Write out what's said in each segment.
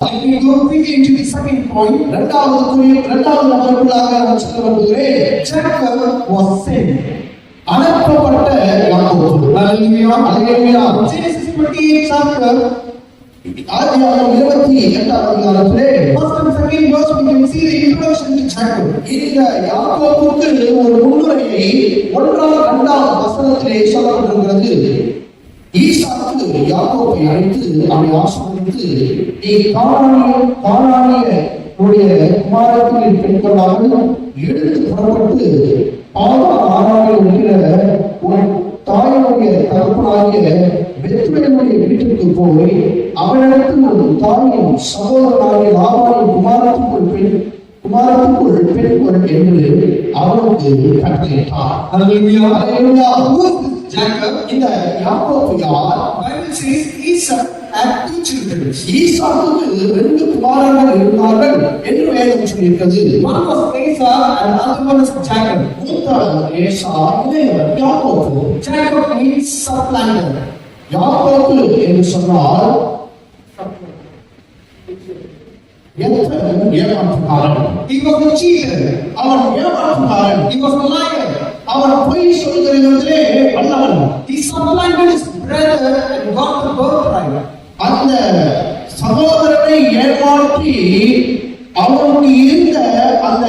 Let me go quickly into the second point. இரண்டாவது நபருக்குள்ளாக நான் சொல்ல விரும்புகிறேன். Jacob was sent. அனுப்பப்பட்ட யாக்கோபு. Hallelujah. Hallelujah. Genesis 28 chapter. ஆதியாகமம் 28ஆம் அதிகாரத்திலே First and second verse we can see the introduction to Jacob. இந்த யாக்கோபுக்கு ஒரு முன்னுரையை 1-2 வசனத்திலே சொல்லப்பட்டிருக்கிறது. ஈசாக்கு யாக்கோபை அழைத்து அவனை ஆசீர்வதித்து, நீ கானானிய குமாரத்தின் பெண்களாக எடுத்து புறப்பட்டு ஆரானில் இருக்கிற உன் தாயினுடைய தகப்பனாகிய பெத்லெகேமுடைய வீட்டுக்கு போய் அவனிடத்தில் உன் தாயின் சகோதரனாகிய லாபானின் குமாரத்துக்குள் பெண்கள் என்று அவனுக்கு கட்டளையிட்டார். Hallelujah. Hallelujah. Jacob, இந்த யாக்கோபு யார்? Bible says Esau had 2 children. ஈசாக்குக்கு 2 குமாரர்கள் இருந்தார்கள் என்று வேதம் சொல்லியிருக்கிறது. One was Esau and the other one was Jacob. மூத்தவன் ஏசா, இளையவன் யாக்கோபு. Jacob means supplanter. யாக்கோபு என்று சொன்னால் ஏமாற்றுக்காரன். He was a cheater. அவன் ஏமாற்றுக்காரன். He was a liar. அவன் பொய் சொல்கிறதிலே வல்லவன். He supplanted his brother and got the birthright. அந்த சகோதரனை ஏமாற்றி அவனுக்கு இருந்த அந்த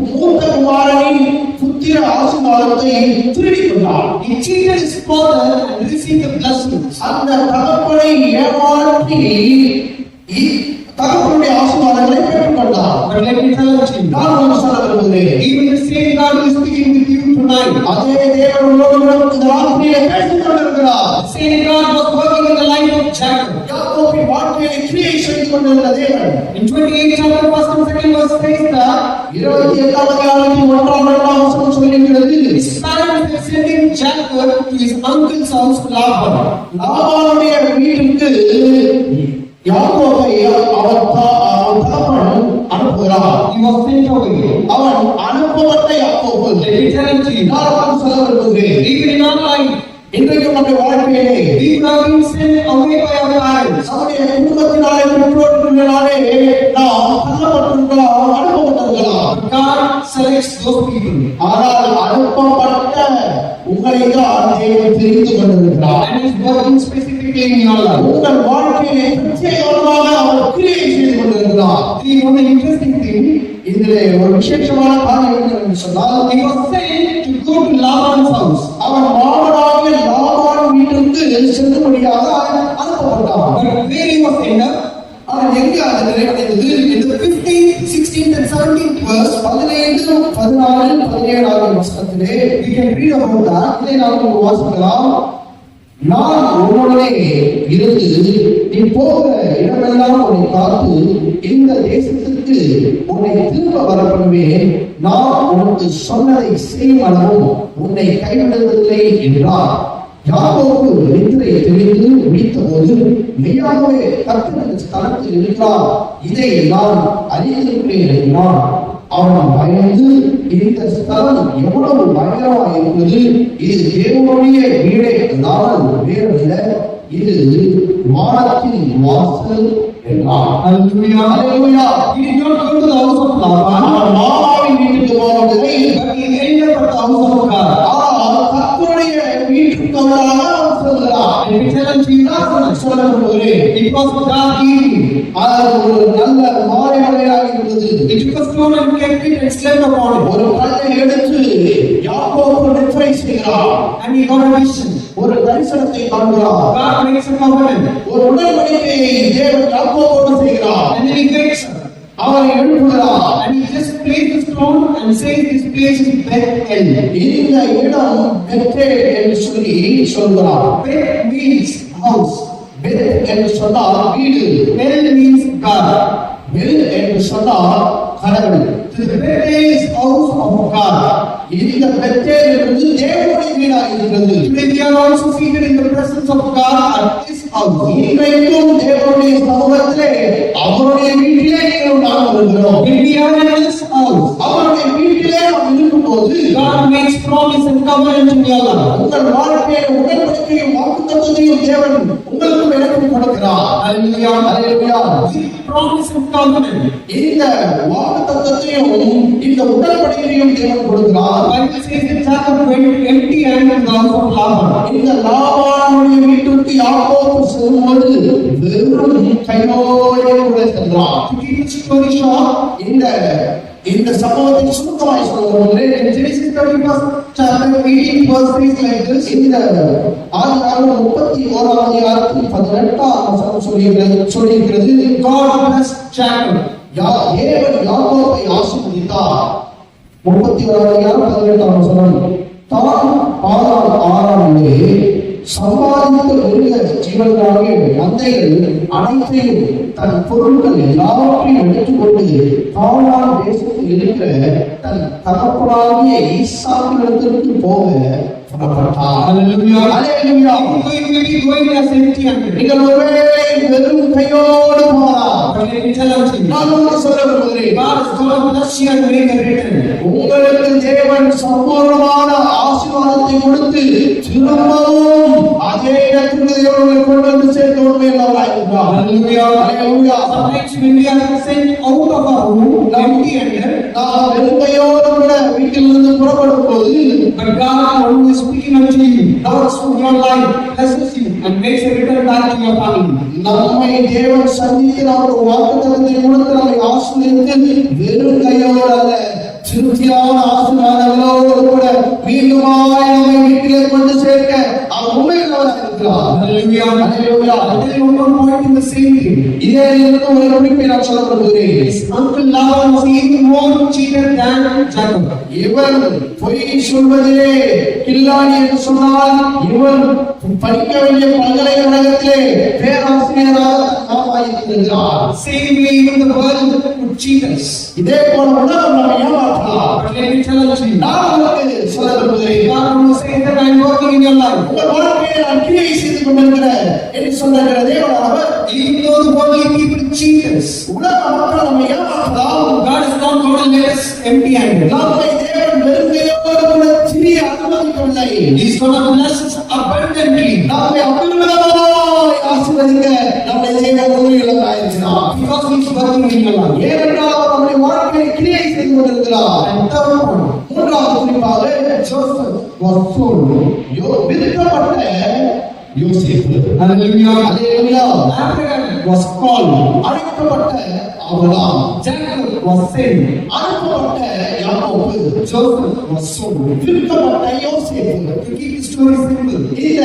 மூத்த குமாரனின் புத்திர ஆசீர்வாதத்தை திருடி கொண்டான். He cheated his father and received the blessings. அந்த தகப்பனை ஏமாற்றி தகப்பனுடைய ஆசீர்வாதங்களை பெற்றுக் கொண்டான். But let me tell you, நான் ஒன்று சொல்ல விரும்புகிறேன். even the same God who is speaking with you tonight, அதே தேவன் உங்களோடு இந்த ராத்திரியிலே பேசிக் கொண்டிருக்கிறார். the same God was working in the life of Jacob. யாக்கோபின் வாழ்க்கையை கிரியை செய்து கொண்டிருந்த தேவன் In 28 chapter 1 and 2 verse says that 28ஆம் அதிகாரத்தில் 1-2 வசனம் சொல்லுகிறது. his parents were sending Jacob to his uncle's house Laban. லாபானுடைய வீட்டுக்கு யாக்கோபை அவன் தகப்பன் அனுப்புகிறார். He was sent away. அவன் அனுப்பப்பட்ட யாக்கோபு. Let me tell you, நான் சொல்ல விரும்புகிறேன். even in our life, இன்றைக்கு நம்முடைய வாழ்க்கையிலே we have been sent away by our parents. நம்முடைய குடும்பத்தினாலே பெற்றோர்களினாலே நாம் தள்ளப்பட்டிருக்கலாம், அனுப்பப்பட்டிருக்கலாம். God selects those people. ஆனால் அனுப்பப்பட்ட உங்களை தான் தேவன் தெரிந்து கொண்டிருக்கிறார். And is working specifically in your life. உங்கள் வாழ்க்கையிலே பிரத்யேகமாக அவர் கிரியை செய்து கொண்டிருக்கிறார். The one interesting thing, இதிலே ஒரு விசேஷமான காரியம் என்னவென்று சொன்னால், he was sent to go to Laban's house. அவன் மாமனாகிய லாபான் வீட்டிற்கு செல்லும்படியாக அனுப்பப்பட்டான். But where he was ended, அவன் எங்கே அது நிறைவடைந்தது? in the 15th, 16th and 17th verse, 15, 16, 17 வசனத்திலே we can read about that. இதை நாம் வாசிக்கலாம். நான் உன்னுடனே இருந்து நீ போகிற இடமெல்லாம் உன்னை காத்து இந்த தேசத்துக்கு உன்னை திரும்ப வரப்படுவேன். நான் உனக்கு சொன்னதை செய்யும் அளவும் உன்னை கைவிடுவதில்லை என்றார். யாக்கோபு நித்திரை தெளிந்து விழித்தபோது, மெய்யாகவே கர்த்தர் இந்த ஸ்தலத்தில் இருக்கிறார், இதை நான் அறிந்திருக்கிறேன் என்றான். அவன் பயந்து, இந்த ஸ்தலம் எவ்வளவு பயங்கரமாக இருக்கிறது, இது தேவனுடைய வீடே அல்லாமல் வேறல்ல, இது வானத்தின் வாசல் என்றான். Hallelujah. Hallelujah. He did not go to the house of Laban, அவன் மாமாவின் வீட்டுக்கு போவதில்லை, but he ended up at the house of God. ஆனால் கர்த்தருடைய வீட்டுக்கு அவராக அவன் செல்கிறான். Let me tell you, நான் சொல்ல விரும்புகிறேன். it was dark evening. அது ஒரு நல்ல மாலை வேளையாக இருந்தது. He took a stone and kept it and slept upon it. ஒரு கல்லை எடுத்து யாக்கோபு நித்திரை செய்கிறார். And he got a vision. ஒரு தரிசனத்தை காண்கிறார். God makes a covenant. ஒரு உடன்படிக்கையை தேவன் யாக்கோபோடு செய்கிறார். And then he wakes up. அவரை எழுப்புகிறார். And he just places the stone and says this place is Bethel. இந்த இடம் பெத்தேல் என்று சொல்லி சொல்கிறார். Bet means house. பெத் என்று சொன்னால் வீடு. Bel means God. பெல் என்று சொன்னால் கடவுள். So the Bethel is house of God. இந்த பெத்தேல் என்பது தேவனுடைய வீடாக இருக்கிறது. Today we are also seated in the presence of God at His house. இன்றைக்கும் தேவனுடைய சமூகத்திலே அவருடைய வீட்டிலே நாம் இருக்கிறோம். When we are in His house, அவருடைய வீட்டிலே நாம் இருக்கும்போது God makes promise and covenant in your life. உங்கள் வாழ்க்கையில் உடன்படிக்கையும் வாக்குத்தத்தத்தையும் தேவன் உங்களுக்கும் எனக்கும் கொடுக்கிறார். Hallelujah. Hallelujah. promise and covenant. இந்த வாக்குத்தத்தத்தையும் இந்த உடன்படிக்கையும் தேவன் கொடுக்கிறார். Bible says that Jacob went empty-handed to the house of Laban. இந்த லாபானுடைய வீட்டுக்கு யாக்கோபு செல்லும்போது வெறும் கையோடு கூட சென்றார். To keep the story short, இந்த சம்பவத்தை சுருக்கமாய் சொல்லும்போது in Genesis 31st chapter 18 verse 3 like this. இந்த ஆதியாகமம் 31ஆம் அதிகாரத்தில் 18ஆம் வசனம் சொல்லியிருக்கிறது. God blessed Jacob. தேவன் யாக்கோபை ஆசீர்வதித்தார். 31ஆம் அதிகாரம் 18ஆம் வசனம். தான் ஆறாமிலே சம்பாதித்த மிருக ஜீவன்களாகிய மந்தைகள் அனைத்தையும் தன் பொருட்கள் எல்லாவற்றையும் எடுத்துக்கொண்டு கானான் தேசத்தில் இருக்கிற தன் தகப்பனாகிய ஈசாக்கினிடத்திற்கு போக புறப்பட்டார். Hallelujah. Hallelujah. You may be going as empty-handed. நீங்கள் ஒருவேளை வெறும் கையோடு போகலாம். But let me tell you, நான் உங்களுக்கு சொல்ல விரும்புகிறேன், God is going to bless you and make a return. உங்களுக்கு தேவன் சம்பூர்ணமான ஆசீர்வாதத்தை கொடுத்து திரும்பவும் அதே இடத்துக்கு தேவனை கொண்டு வந்து சேர்க்க உண்மையுள்ளவராய் இருக்கிறார். Hallelujah. Hallelujah. Sometimes when we are sent out of our home empty-handed, நாம் வெறும் கையோடு கூட வீட்டிலிருந்து புறப்படும் போது but God who is speaking unto you, Lord, through your life, blesses you and makes a return back to your family. நம்மை தேவன் சந்தித்து நமக்கு வாக்குத்தத்தத்தை கொடுத்து நம்மை ஆசீர்வதித்து வெறும் கையோடு அல்ல திருப்தியான ஆசீர்வாதங்களோடு கூட மீண்டுமாய் நம்மை வீட்டிலே கொண்டு சேர்க்க அவர் உண்மையுள்ளவராக இருக்கிறார். Hallelujah. Hallelujah. I'll tell you one more point in the same thing. இதே நேரத்தில் ஒரு குறிப்பை நான் சொல்ல விரும்புகிறேன். His uncle Laban was even more cheated than Jacob. இவன் பொய் சொல்வதிலே கில்லாடி என்று சொன்னால் இவன் படிக்க வேண்டிய பல்கலைக்கழகத்திலே பேராசிரியராக நாமாயிருக்கிறார். Same way even the world would cheat us. இதே போல உலகம் நம்மை ஏமாற்றலாம். But let me tell you, நான் உங்களுக்கு சொல்ல விரும்புகிறேன், God will say that I am working in your life. உங்கள் வாழ்க்கையை நான் கிரியை செய்து கொண்டிருக்கிறேன் என்று சொல்லுகிற தேவனானவர் Even though the worldly people cheat us, உலக மக்கள் நம்மை ஏமாற்றலாம். God is not going to let us empty-handed. நம்மை தேவன் வெறுமையோடு கூட திரிய அனுமதிக்கவில்லை. He is going to bless us abundantly. நம்மை அபரிமிதமாய் ஆசீர்வதிக்க நம்முடைய தேவன் உண்மையுள்ளவராயிருக்கிறார். Because he is working in your life. ஏனென்றால் அவர் நம்முடைய வாழ்க்கையை கிரியை செய்து கொண்டிருக்கிறார். And third one, மூன்றாவது குறிப்பாக Joseph was sold. விற்கப்பட்ட யோசேப்பு. Hallelujah. Hallelujah. Abraham was called. அழைக்கப்பட்ட ஆபிரகாம். Jacob was sent. அனுப்பப்பட்ட யாக்கோபு. Joseph was sold. விற்கப்பட்ட யோசேப்பு. To keep the story simple, இந்த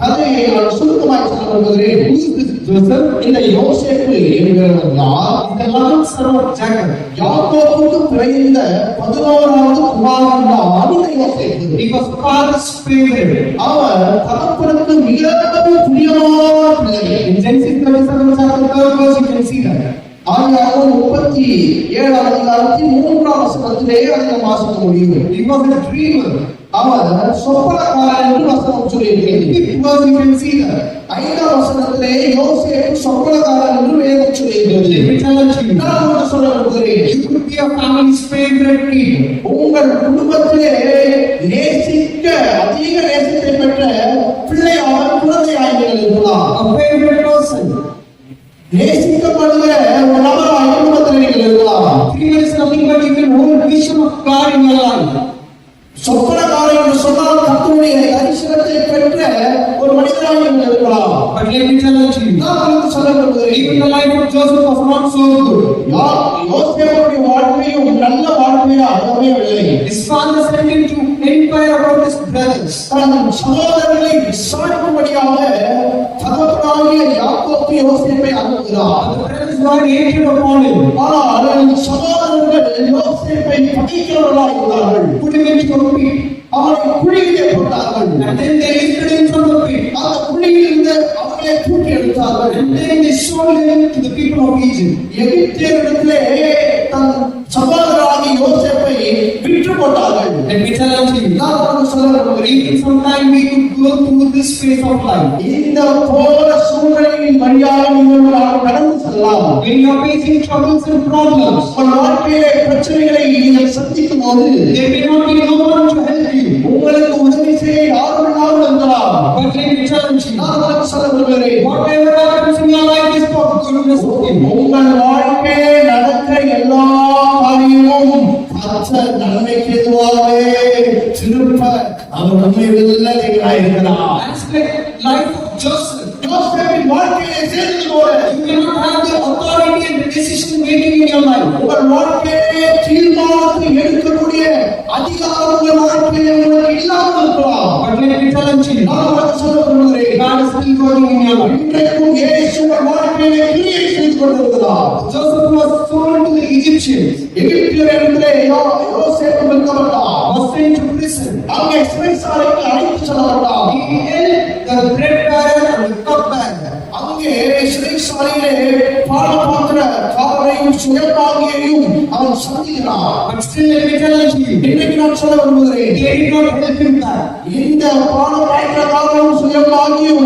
கதையை நான் சுருக்கமாய் சொல்ல விரும்புகிறேன். who is this Joseph? இந்த யோசேப்பு என்கிறவன் யார்? Is the last son of Jacob. யாக்கோபுக்கு பிறந்த 11வது குமாரன் தான் இந்த யோசேப்பு. He was father's favorite. அவர் தகப்பனுக்கு மிகவும் பிரியமான பிள்ளை. In Genesis 37 chapter 3rd verse, you can see that. ஆதியாகமம் 37ஆம் அதிகாரத்தில் 3ஆம் வசனத்திலே அதை நாம் வாசிக்க முடியும். He was a dreamer. அவர் சொப்பனக்காரன் என்று வசனம் சொல்லியிருக்கிறது. 5th verse, you can see that. 5ஆம் வசனத்திலே யோசேப்பு சொப்பனக்காரன் என்று வேதம் சொல்லியிருக்கிறது. Let me tell you, நான் உங்களுக்கு சொல்ல விரும்புகிறேன், you could be a family's favorite people. உங்கள் குடும்பத்திலே நேசிக்க அதிக நேசத்தை பெற்ற பிள்ளையாக குழந்தையாக நீங்கள் இருக்கலாம். A favorite person. நேசிக்கப்படுகிற ஒரு நபராக குடும்பத்தில் நீங்கள் இருக்கலாம். Dreamer is nothing but you can hold vision of God in your life. சொப்பனக்காரன் என்று சொன்னால் கர்த்தருடைய தரிசனத்தை பெற்ற ஒரு மனிதனாக நீங்கள் இருக்கலாம். But let me tell you, நான் உங்களுக்கு சொல்ல விரும்புகிறேன், even the life of Joseph was not so good. யோசேப்புடைய வாழ்க்கையும் நல்ல வாழ்க்கையாக அமையவில்லை. His father sent him to inquire about his brothers. தன் சகோதரர்களை விசாரிக்கும்படியாக தகப்பனாகிய யாக்கோபு யோசேப்பை அனுப்புகிறார். The brothers were hated upon him. ஆனால் சகோதரர்கள் யோசேப்பை பகைக்கிறவர்களாக இருந்தார்கள். Put him into a pit. அவரை குழியிலே போட்டார்கள். And then they lifted him from the pit. அந்த குழியிலிருந்து அவர்களை தூக்கி எடுத்தார்கள். And then they sold him to the people of Egypt. எகிப்தியரிடத்திலே தன் சகோதரராகிய யோசேப்பை விற்று போட்டார்கள். Let me tell you, நான் உங்களுக்கு சொல்ல விரும்புகிறேன். even sometime we could go through this phase of life. இந்த போல சூழ்நிலையின் வழியாக நீங்கள் கடந்து செல்லலாம். When you are facing troubles and problems, உங்கள் வாழ்க்கையிலே பிரச்சனைகளை நீங்கள் சந்திக்கும் போது there may not be no one to help you. உங்களுக்கு உதவி செய்ய யாரும் இல்லாமல் இருக்கலாம். But let me tell you, நான் உங்களுக்கு சொல்ல விரும்புகிறேன். whatever happens in your life is for the goodness of Him. உங்கள் வாழ்க்கையிலே நடக்கிற எல்லா காரியமும் கர்த்தர் நன்மைக்கு எதுவாகவே திருப்ப அவர் உண்மையுள்ள தேவனாய் இருக்கிறார். Aspect life of Joseph. யோசேப்பின் வாழ்க்கையிலே சேர்ந்தது போல You cannot have the authority and the decision making in your life. உங்கள் வாழ்க்கையிலே தீர்மானத்தை எடுக்கக்கூடிய அதிகாரம் உங்கள் வாழ்க்கையிலே உங்களுக்கு இல்லாமல் இருக்கலாம். But let me tell you, நான் உங்களுக்கு சொல்ல விரும்புகிறேன். God is still working in your life. இன்றைக்கும் இயேசு உங்கள் வாழ்க்கையிலே கிரியை செய்து கொண்டிருக்கிறார். Joseph was sold to the Egyptians, எகிப்தியரிடத்திலே யோசேப்பு விற்கப்பட்டார். was sent to prison. அங்கே சிறைச்சாலைக்கு அழைத்து செல்லப்பட்டார். He held the bread bearer and the cup bearer. அங்கே சிறைச்சாலையிலே பானபாத்திர காவலையும் சுயப்பாகியையும் அவன் சந்திக்கிறான். But still, let me tell you, இன்றைக்கு நான் சொல்ல விரும்புகிறேன். they did not help him back. இந்த பானபாத்திர காவலும் சுயப்பாகியும்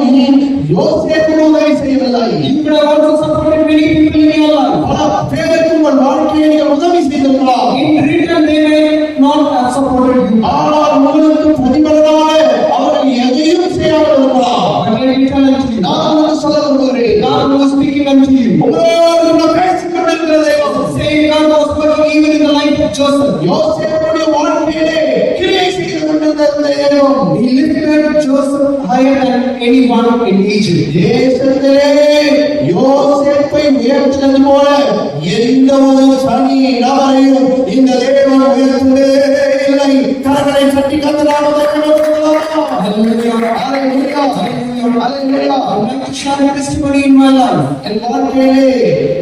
யோசேப்புக்கு உதவி செய்யவில்லை. You could have also supported many people in your life. பல பேருக்கு உங்கள் வாழ்க்கையை நீங்கள் உதவி செய்திருக்கலாம். In return, they may not have supported you. ஆனால் உங்களுக்கு பிரதிபலனாக அவர்கள் எதையும் செய்யாமல் இருக்கலாம். But let me tell you, நான் உங்களுக்கு சொல்ல விரும்புகிறேன். God was speaking unto you. உங்களோடு நான் பேசிக் கொண்டிருக்கிற தெய்வம் The same God was working even in the life of Joseph. யோசேப்புடைய வாழ்க்கையிலே கிரியை செய்து கொண்டிருந்த தெய்வம் He lifted Joseph higher than anyone in Egypt. தேசத்திலே யோசேப்பை உயர்த்தினது போல எந்த ஒரு தனி நபரையும் இந்த தேவன் உயர்த்தவே இல்லை. கரங்களை தட்டி கத்தலாமத்தை Hallelujah. Hallelujah. Hallelujah. I would like to share a testimony in my life. என் வாழ்க்கையிலே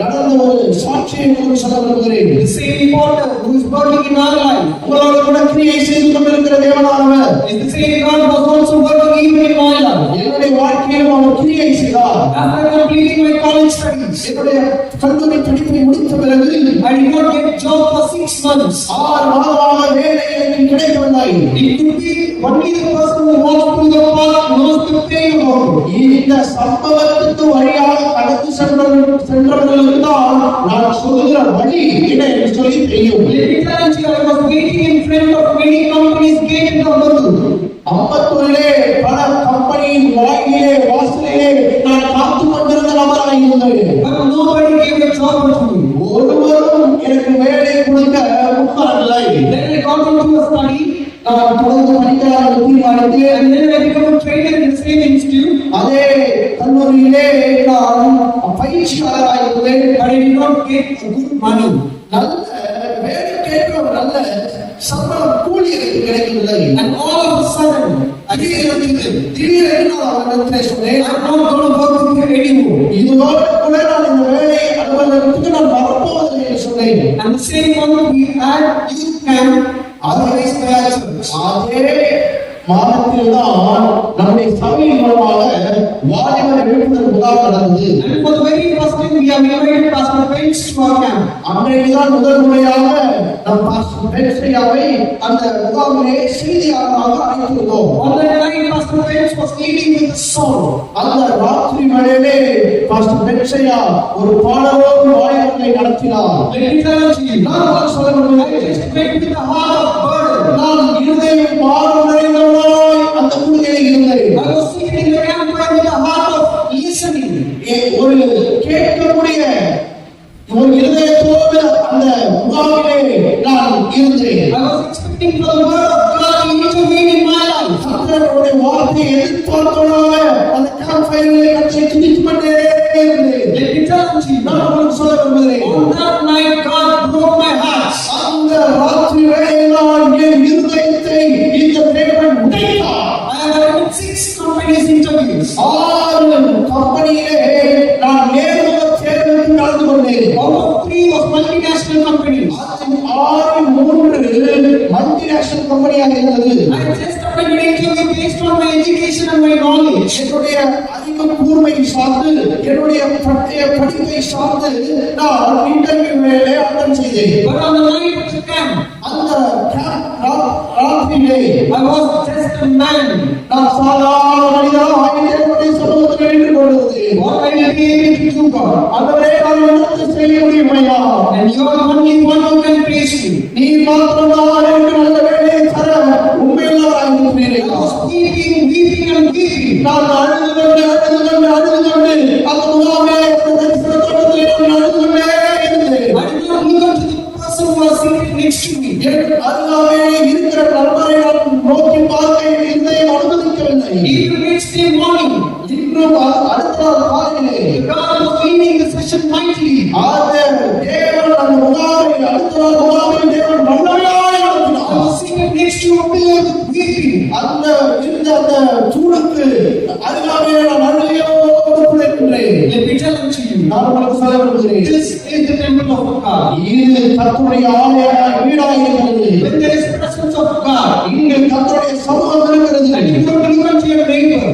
நடந்த ஒரு சாட்சியை உங்களுக்கு சொல்ல விரும்புகிறேன். The same potter who is working in our life உங்களோடு கூட கிரியை செய்து கொண்டிருக்கிற தேவனானவர் is the same God who was also working even in my life. என்னுடைய வாழ்க்கையிலும் அவர் கிரியை செய்தார். After completing my college studies, என்னுடைய கல்லூரி படிப்பை முடித்த பிறகு I did not get a job for 6 months. 6 மாதமாக வேலை எனக்கு கிடைக்கவில்லை. It could be only the person who walks through the path knows the pain about it. இந்த சம்பவத்துக்கு வழியாக கடந்து சென்றவர்களுக்கு தான் நான் சொல்லுகிற வழி என்ன என்று சொல்லி தெரியும். Let me tell you, I was waiting in front of many companies gate in Ambattur. அம்பத்தூரிலே பல கம்பெனியின் வாசலிலே நான் காத்து கொண்டிருந்த நபராக இருந்தேன். But nobody gave a job to me. ஒருவரும் எனக்கு வேலை கொடுக்க முன்வரவில்லை. Then I got into a study நான் தொடர்ந்து படிக்கலாம் தீர்மானித்தேன். and then I became a trainer in the same institute. அதே கல்லூரியிலே நான் பயிற்சியாளராக இருந்தேன். But I did not get a good money. நல்ல வேலை கேட்கிற ஒரு நல்ல சம்பளம் கூலி எனக்கு கிடைக்கவில்லை. And all of a sudden, திடீரென்று நான் அவரிடத்திலே சொன்னேன், I'm not going to work with you anymore. இதோடு கூட நான் இந்த வேலை அலுவலகத்துக்கு நான் வரப்போவதில்லை என்று சொன்னேன். And the same month we had youth camp, otherwise by our church. அதே மாதத்தில் தான் நம்முடைய சபையின் மூலமாக வாலிபர் விழிப்புணர்வு முகாம் நடந்தது. And for the very first time we have invited Pastor Bench to our camp. அன்றைக்குதான் முதல் முறையாக நம் பாஸ்டர் பென்சையாவை அந்த முகாமிலே செய்தியாளராக அழைத்திருந்தோம். On that night, Pastor Bench was leading with the song. அந்த ராத்திரி வேளையிலே பாஸ்டர் பென்சையா ஒரு பாடலோடு வாலிபர்களை நடத்தினார். Let me tell you, நான் உங்களுக்கு சொல்ல I விரும்புகிறேன். just went with the heart of burden. நான் இருதயம் பாரம் நிறைந்தவனாய் அந்த கூடுகையில் இருந்தேன். I was sitting in the campfire with the heart of listening. ஒரு கேட்கக்கூடிய ஒரு இருதயத்தோடு அந்த முகாமிலே நான் இருந்தேன். I was expecting for the word of God to intervene in my life. கர்த்தருடைய வார்த்தையை எதிர்பார்த்தவனாக அந்த கேம்ப்ஃபயரிலே கட்சியை துதித்துக் கொண்டே இருந்தேன். Let me tell you, நான் உங்களுக்கு சொல்ல விரும்புகிறேன். on that night God broke my heart. அந்த ராத்திரி வேளையில் நான் என் இருதயத்தை இந்த தேவன் உடைத்தார். I have had 6 companies interviews. 6 கம்பெனியிலே நான் நேர்முக தேர்வுக்கு கலந்து கொண்டேன். Out of 3 was multinational companies. 3 multinational கம்பெனியாக இருந்தது. I just attended interview based on my education and my knowledge. என்னுடைய அறிவு கூர்மையை சார்ந்து என்னுடைய படிப்பை சார்ந்து நான் இன்டர்வியூ வேலை அட்டன் செய்தேன். But on the night of the camp, அந்த கேம்ப் வாழ்க்கையிலே I was just a man. நான் சாதாரண மனிதனாக தேவனுடைய சமூகத்தில் நின்று கொண்டிருந்தேன். What I will be able to do, God? ஆண்டவரே, நான் என்ன செய்ய முடியும் ஐயா? And you are the only one who can praise me. நீ மாத்திரம்தான் எனக்கு நல்ல வேலையை தர உண்மையுள்ளவராக இருக்கிறீரே. I was weeping and weeping. நான் அழுது கொண்டு அந்த முகாமே தோட்டத்தில் அழுது கொண்டே இருந்தேன். I did not look up to the person who was sitting next to me. என் அருகாமே இருக்கிற நண்பரை நான் நோக்கி பார்க்க இருந்தேன் அனுமதிக்கவில்லை. Even next day morning, இன்னும் அடுத்த நாள் காலையிலே God was leading the session mightily. தேவன் அந்த முகாமை அடுத்த நாள் முகாமை தேவன் வல்லமையாய் I நடத்தினார். was sitting next to a pillar with weeping. அந்த இருந்த அந்த சூடுக்கு அருகாமே நான் அழுகையோடு குழைக்கின்றேன். Let me tell it to you. நான் உங்களுக்கு சொல்ல விரும்புகிறேன். This is the temple of God. இது கர்த்தருடைய ஆலயமாய் வீடாய் இருக்கிறது. When there is presence of God, இங்கே கர்த்தருடைய சமூகம் இருக்கிறது. and you don't look at your neighbor.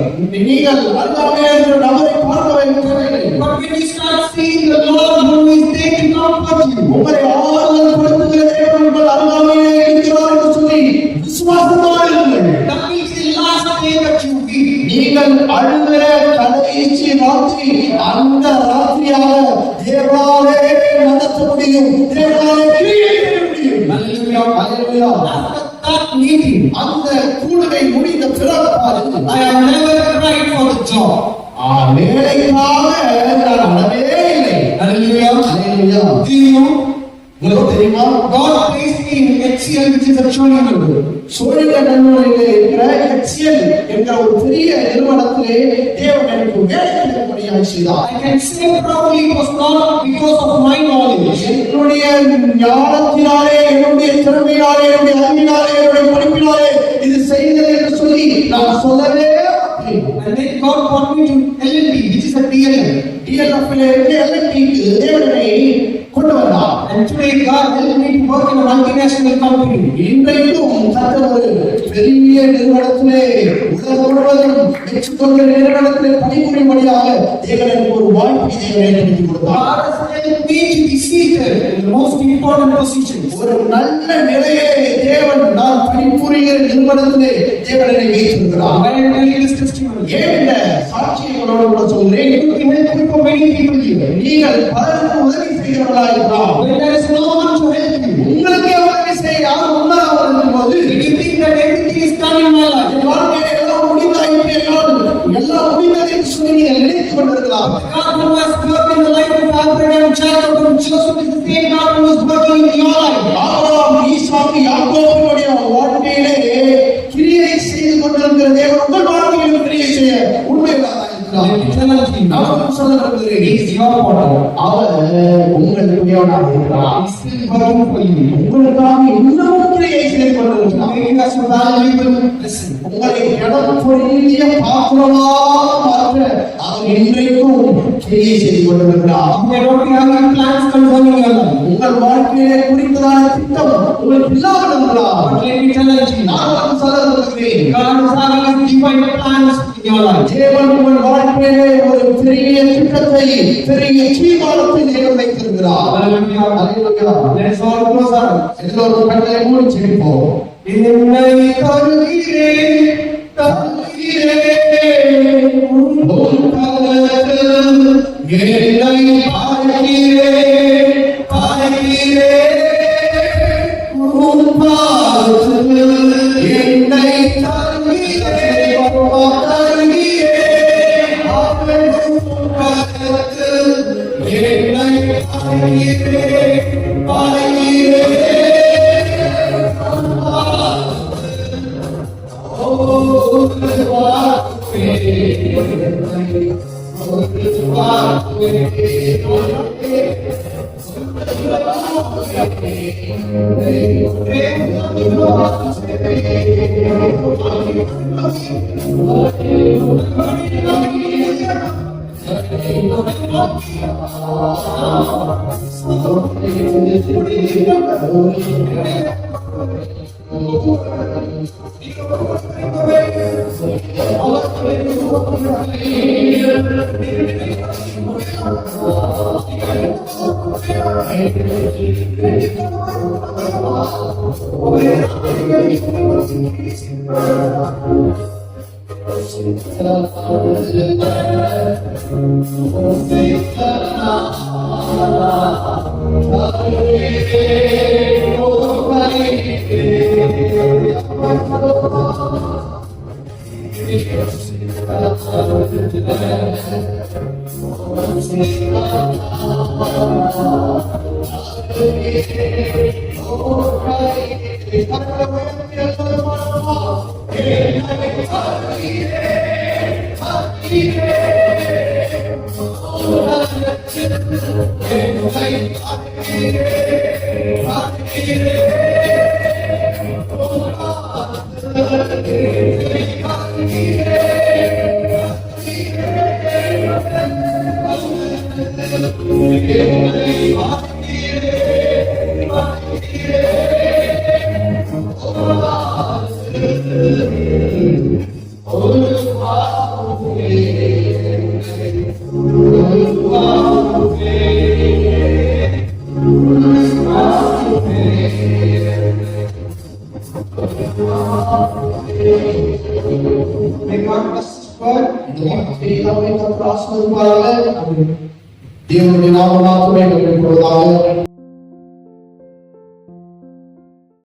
நீங்கள் அருகாமே இருக்கிற நபரை பார்க்க வைக்கவில்லை. But when you start seeing the Lord who is there to comfort you, உங்களை ஆறுதல் படுத்துகிற தேவன் உங்கள் அருகாமே இருக்கிறார் என்று சொல்லி விசுவாசத்தோடு இருங்கள். that means the last day that you weep. நீங்கள் அழுகிற கடைசி ராத்திரி அந்த ராத்திரியாக தேவனாலே நடத்த முடியும். தேவனாலே கிரியை செய்ய முடியும். Hallelujah. Hallelujah. After that meeting, அந்த கூடுகை முடிந்த பிறகு I have never cried for the job. வேலைக்காக நான் அழவே இல்லை. Hallelujah. அல்லேலூயா. Do you? உங்களுக்கு தெரியுமா? God placed me in HCL, which is a training level. சோழிகண்டனிலே இருக்கிற HCL என்ற ஒரு பெரிய நிறுவனத்திலே தேவன் எனக்கு வேலை கிடைக்கும்படியாக செய்தார். I can say proudly it was not because of my knowledge. என்னுடைய ஞானத்தினாலே, என்னுடைய திறமையினாலே, என்னுடைய அறிவினாலே, என்னுடைய படிப்பினாலே இது செய்தது என்று சொல்லி நான் சொல்லவே மாட்டேன். And then God brought me to LNP, which is a DLM. DLF-லே LNP-க்கு தேவனை கொண்டு வந்தார். And today God helped me to work in a multinational company. இன்றைக்கும் கர்த்தர் ஒரு பெரிய நிறுவனத்திலே உலகம் முழுவதும் மெச்சுக்கொண்ட நிறுவனத்திலே பணிபுரியும்படியாக தேவன் எனக்கு ஒரு வாய்ப்பை தேவன் ஏற்படுத்தி கொடுத்தார். God has helped me to be seated in the most important positions. ஒரு நல்ல நிலையை தேவன் நான் பணிபுரிகிற நிறுவனத்திலே தேவன் என்னை வைத்திருக்கிறார். Why I tell you this testimony? ஏன் இந்த சாட்சியை உங்களோடு கூட சொல்கிறேன்? It will be helpful for many people here. நீங்கள் பலருக்கு உதவி செய்கிறவர்களாக இருக்கலாம். When there is no one to help you, உங்களுக்கு உதவி செய்ய யாரும் முன்னாக இருக்கும்போது you think that everything is done in my life. என் வாழ்க்கையில எல்லாம் முடிந்தாயிற்று, எல்லாம் முடிந்தது என்று சொல்லி நீங்கள் நினைத்துக் கொண்டிருக்கலாம். God who has worked in the life of Abraham, Jacob, and Joseph is the same God who is working in your life. Abraham, Isaac, யாக்கோபுடைய வாழ்க்கையிலே கிரியை செய்து கொண்டிருக்கிற தேவன் உங்கள் வாழ்க்கையிலும் கிரியை செய்ய உண்மையில்லாத Let me tell you, நான் சொல்ல விரும்புகிறேன். He is your potter. அவர் உங்களுடையவனாக இருக்கிறார். He is still working for you. உங்களுக்காக இன்னமும் கிரியை செய்து To கொண்டிருக்கிறார். make you as a valuable listen. உங்களை இடம் பொருந்திய பாத்திரமாக மாற்ற அவர் இன்றைக்கும் கிரியை செய்து கொண்டிருக்கிறார். You may not be having plans concerning your life. உங்கள் வாழ்க்கையிலே குறித்ததான திட்டம் உங்களுக்கு இல்லாமல் இருக்கலாம். But let me tell you, நான் உங்களுக்கு சொல்ல விரும்புகிறேன். God is having a divine plans in your life. தேவன் உங்கள் வாழ்க்கையிலே ஒரு பெரிய திட்டத்தை, பெரிய தீர்மானத்தை தேவன் வைத்திருக்கிறார். Hallelujah. Hallelujah. Let's all close our eyes. எல்லோரும் கண்களை மூடி ஜெபிப்போம். என்னை தருகிறேன், தருகிறேன் உன் கரத்தில். என்னை பார்க்கிறேன், பார்க்கிறேன் உன் பாதத்தில். என்னை தருகிறேன், தருகிறேன் உன் கரத்தில். என்னை பார்க்கிறேன், பார்க்கிறேன். May God bless this word. దేవుని నామ మాత్రమే పొందుకోవడానికి